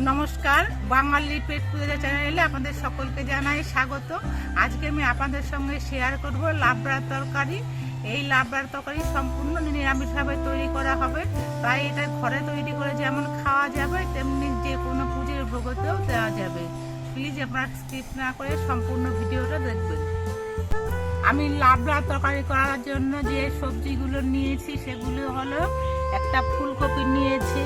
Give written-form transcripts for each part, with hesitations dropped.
নমস্কার, বাঙালির পেটপুজা চ্যানেলে আপনাদের সকলকে জানাই স্বাগত। আজকে আমি আপনাদের সঙ্গে শেয়ার করব লাবড়ার তরকারি। এই লাবড়ার তরকারি সম্পূর্ণ নিরামিষভাবে তৈরি করা হবে, তাই এটা ঘরে তৈরি করে যেমন খাওয়া যাবে তেমনি যে কোনো পুজোর ভোগতেও দেওয়া যাবে। প্লিজ আপনারা স্কিপ না করে সম্পূর্ণ ভিডিওটা দেখবেন। আমি লাবড়ার তরকারি করার জন্য যে সবজিগুলো নিয়েছি সেগুলো হলো, একটা ফুলকপি নিয়েছি,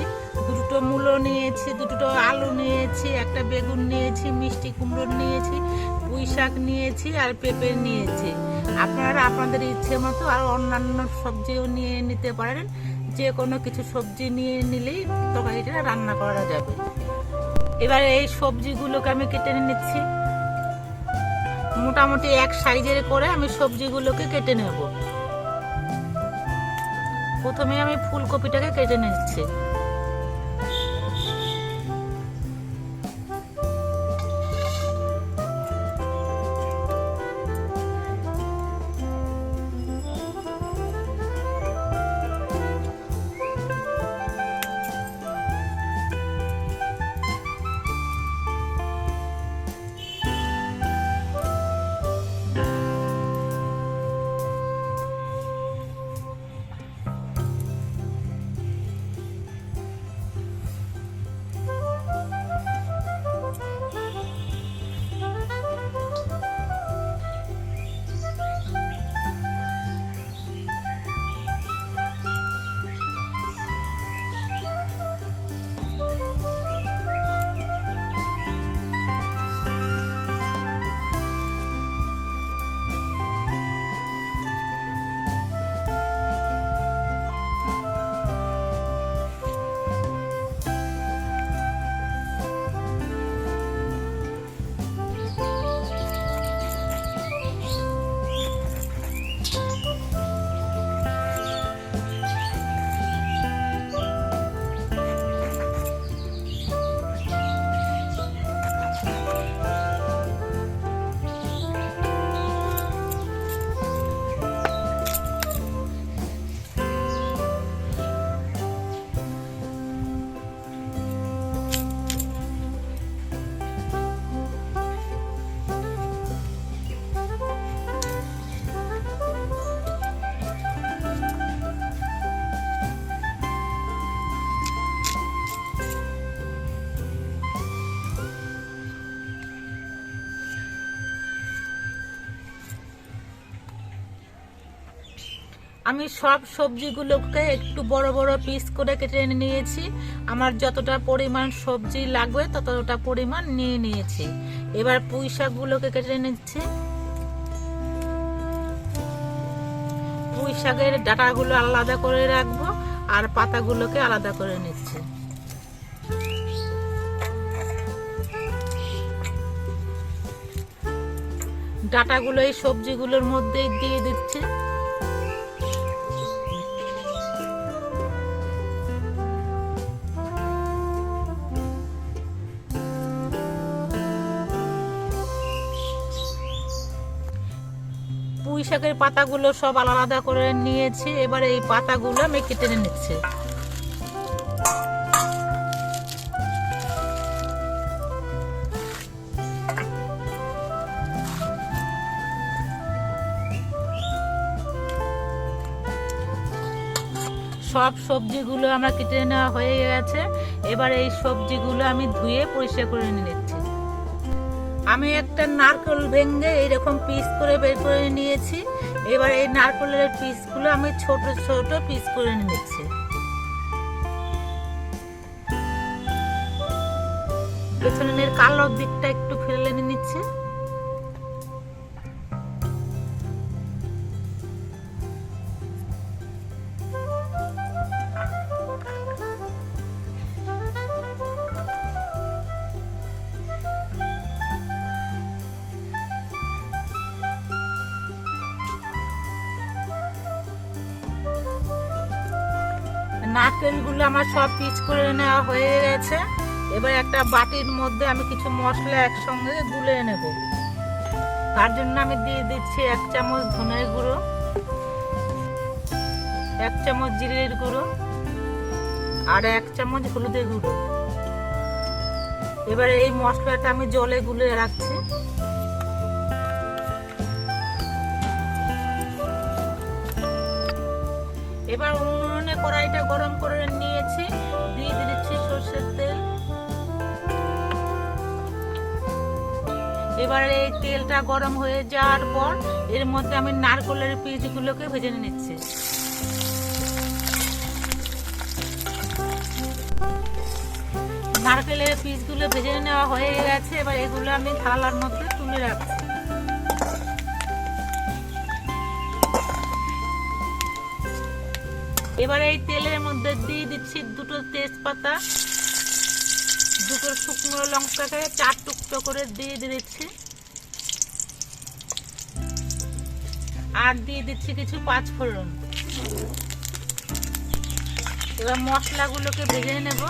দুটো মূলো নিয়েছি, দুটো আলু নিয়েছি, একটা বেগুন নিয়েছি, মিষ্টি কুমড়ো নিয়েছি, পুঁই শাক নিয়েছি আর পেঁপে নিয়েছি। আপনারা আপনাদের ইচ্ছে মতো আর অন্যান্য সবজিও নিয়ে নিতে পারেন। যে কোনো কিছু সবজি নিয়ে নিলেই তরকারিটা রান্না করা যাবে। এবারে এই সবজিগুলোকে আমি কেটে নিচ্ছি। মোটামুটি এক সাইজের করে আমি সবজিগুলোকে কেটে নেব। প্রথমে আমি ফুলকপিটাকে কেটে নিচ্ছি। আমি সব সবজিগুলোকে একটু বড় বড় পিস করে কেটে নিয়েছি। আমার যতটা পরিমাণ সবজি লাগবে ততটা পরিমাণ নিয়ে নিয়েছি। এবার পুঁই শাকগুলোকে কেটে নিচ্ছি। পুঁই শাকের ডাঁটাগুলো আলাদা করে রাখবো আর পাতাগুলোকে আলাদা করে নিচ্ছি। ডাঁটাগুলো এই সবজিগুলোর মধ্যেই দিয়ে দিচ্ছি। পুঁই শাকের পাতাগুলো সব আলাদা করে নিয়েছি। এবার এই পাতাগুলো আমি কেটে নিচ্ছি। সব সবজিগুলো আমার কেটে নেওয়া হয়ে গেছে। এবার এই সবজিগুলো আমি ধুয়ে পরিষ্কার করে নিচ্ছি। আমি একটা নারকেল ভেঙে এইরকম পিস করে বের করে নিয়েছি। এবার এই নারকেলের পিসগুলো আমি ছোট ছোট পিস করে নিচ্ছি। পেছনের কালো দিকটা একটু ফেলে নিচ্ছি। নারকেলগুলো আমার সব পিস করে নেওয়া হয়ে গেছে। এবার একটা বাটির মধ্যে আমি কিছু মশলা একসঙ্গে গুলে নেব। তার জন্য আমি দিয়ে দিচ্ছি 1 চামচ ধনের গুঁড়ো, 1 চামচ জিরের গুঁড়ো আর 1 চামচ হলুদের গুঁড়ো। এবারে এই মশলাটা আমি জলে গুলে রাখছি। এবার উনুনে কড়াইটা গরম করে নিয়েছি, দিয়ে দিচ্ছি সরষের তেল। এবার এই তেলটা গরম হয়ে যাওয়ার পর এর মধ্যে আমি নারকেলের পিসগুলোকে ভেজে নিচ্ছি। নারকেলের পিসগুলো ভেজে নেওয়া হয়ে গেছে, এবার এগুলো আমি থালার মধ্যে তুলে রাখছি। এবার এই তেলের মধ্যে দিয়ে দিচ্ছি দুটো তেজপাতা, দুটো শুকনো লঙ্কাকে 4 টুকরো করে দিয়ে দিচ্ছি, আর দিয়ে দিচ্ছি কিছু 5 ফোড়ন। এবার মশলাগুলোকে ভেজে নেব।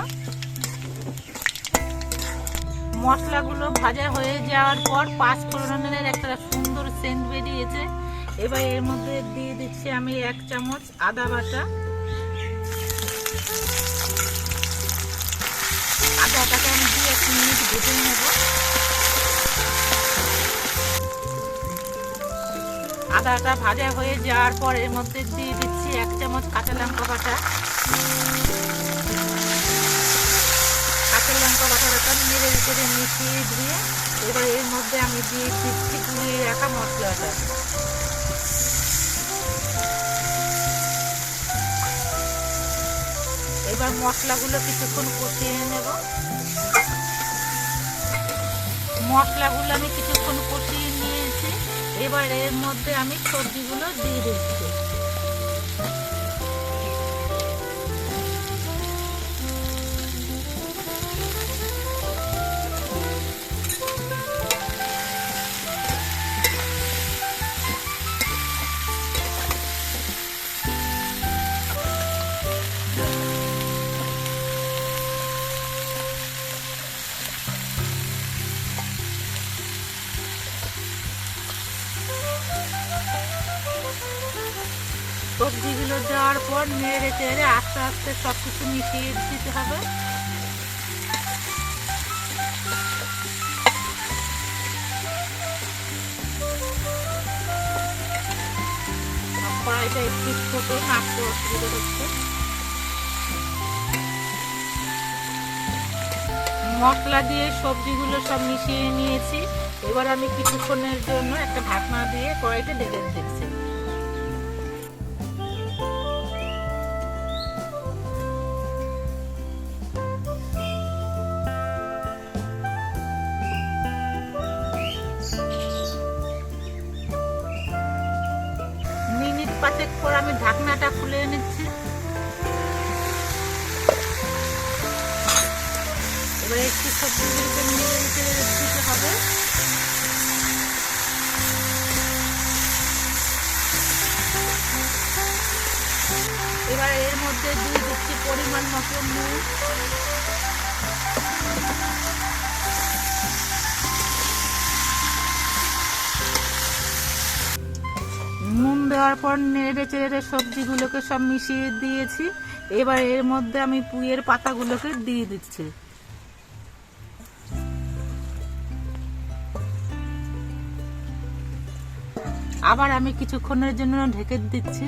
মশলাগুলো ভাজা হয়ে যাওয়ার পর 5 ফোড়নের একটা সুন্দর সেন্ট বেরিয়েছে। এবার এর মধ্যে দিয়ে দিচ্ছি আমি 1 চামচ আদা বাটা। আদাটাকে আমি 2-1 মিনিট ভেজে নেব। আদাটা ভাজা হয়ে যাওয়ার পর এর মধ্যে দিয়ে দিচ্ছি 1 চামচ কাঁচা লঙ্কা বাটা। কাঁচা লঙ্কা বাটাটা নেড়ে করে মিশিয়ে দিয়ে এবার এর মধ্যে আমি দিয়ে দিচ্ছি গুলিয়ে রাখা মশলাটা। এবার মশলাগুলো কিছুক্ষণ কষিয়ে নেব। মশলাগুলো আমি কিছুক্ষণ কষিয়ে নিয়েছি। এবার এর মধ্যে আমি সবজিগুলো দিয়ে দিচ্ছি। সবজিগুলো দেওয়ার পর নেড়ে চেড়ে আস্তে আস্তে সবকিছু মিশিয়ে দিতে হবে। কড়াইটা একটু ছোট, নাড়তে অসুবিধা হচ্ছে। মশলা দিয়ে সবজিগুলো সব মিশিয়ে নিয়েছি। এবার আমি কিছুক্ষণের জন্য একটা ঢাকনা দিয়ে কড়াইটা ঢেকে দিচ্ছি। মিনিট 5 পর আমি ঢাকনাটা খুলে নিচ্ছি। এবার একটু সবজিগুলোকে নেড়ে দিতে হবে। এবার এর মধ্যে দিয়ে দিচ্ছি পরিমাণ মতো নুন। নুন দেওয়ার পর নেড়ে চেড়ে সবজিগুলোকে সব মিশিয়ে দিয়েছি। এবার এর মধ্যে আমি পুঁইয়ের পাতাগুলোকে দিয়ে দিচ্ছি। আবার আমি কিছুক্ষণের জন্য ঢেকে দিচ্ছি।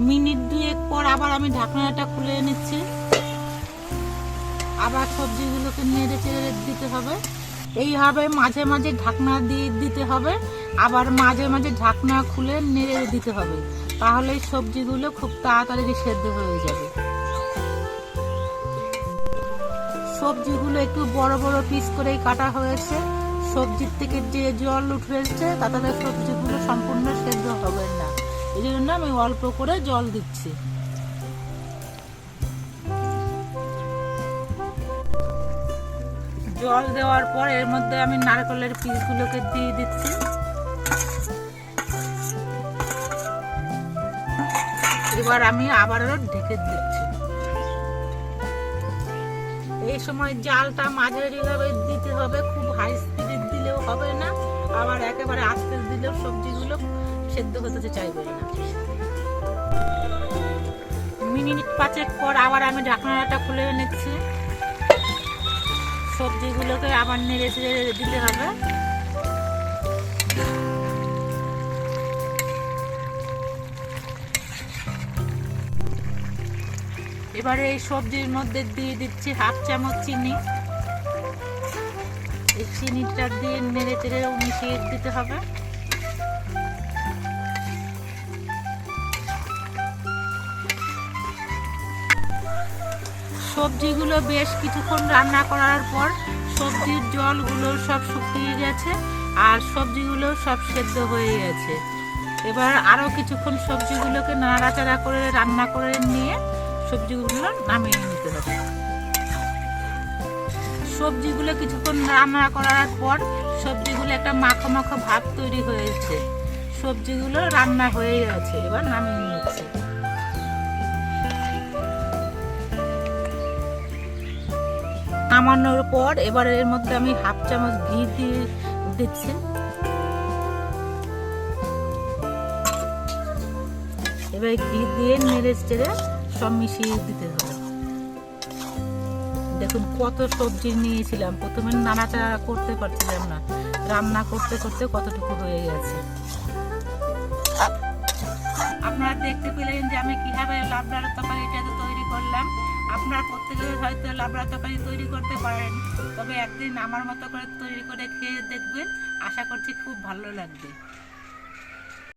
মিনিট 2 পর আবার আমি ঢাকনাটা খুলে নিচ্ছি। আবার সবজিগুলোকে নেড়ে চেড়ে দিতে হবে। এইভাবে মাঝে মাঝে ঢাকনা দিয়ে দিতে হবে, আবার মাঝে মাঝে ঢাকনা খুলে নেড়ে দিতে হবে। তাহলে সবজিগুলো খুব তাড়াতাড়ি সেদ্ধ হয়ে যাবে। সবজিগুলো একটু বড় বড় পিস করেই কাটা হয়েছে। সবজির থেকে যে জল উঠেছে তাতে সবজিগুলো সম্পূর্ণ সেদ্ধ হবে না, এই জন্য আমি অল্প করে জল দিচ্ছি। জল দেওয়ার পর এর মধ্যে আমি নারকেলের পিসগুলোকে দিয়ে দিচ্ছি। এবার আমি আবারও ঢেকে দিচ্ছি। এই সময় জালটা মাঝারি ভাবে দিতে হবে, খুব হাই স্পিডে দিলেও হবে না, আবার একেবারে আস্তে দিলেও সবজিগুলো সেদ্ধ হতে চাইবে না। মিনিট 5 পর আবার আমি ঢাকনাটা খুলে নিচ্ছি। সবজিগুলোকে আবার নেড়ে চেড়ে দিতে হবে। এবারে এই সবজির মধ্যে দিয়ে দিচ্ছি 1/2 চামচ চিনি। এই চিনিটা দিয়ে নেড়ে চেড়ে মিশিয়ে দিতে হবে। সবজিগুলো বেশ কিছুক্ষণ রান্না করার পর সবজির জলগুলো সব শুকিয়ে গেছে আর সবজিগুলো সব সেদ্ধ হয়ে গেছে। এবার আরও কিছুক্ষণ সবজিগুলোকে নাড়াচাড়া করে রান্না করে নিয়ে সবজিগুলো নামিয়ে নিতে হবে। সবজিগুলো কিছুক্ষণ রান্না করার পর সবজিগুলো একটা মাখো মাখো ভাব তৈরি হয়েছে। সবজিগুলো রান্না হয়ে গেছে, এবার নামিয়ে নিচ্ছি। নামানোর পর এবার এর মধ্যে আমি 1/2 চামচ ঘি দিয়ে দিচ্ছি। এবার ঘি দিয়ে নেড়ে চেড়ে সব মিশিয়ে দিতে হবে। দেখুন কত সবজি নিয়েছিলাম, প্রথমে নাড়াচাড়া করতে পারছিলাম না, রান্না করতে করতে কতটুকু হয়ে গেছে। আপনারা দেখতে পেলেন যে আমি কিভাবে লাবড়ার তরকারিটা তৈরি করলাম। আপনারা প্রত্যেকে হয়তো লাবড়া তরকারি তৈরি করতে পারেন, তবে একদিন আমার মতো করে তৈরি করে খেয়ে দেখবেন, আশা করছি খুব ভালো লাগবে।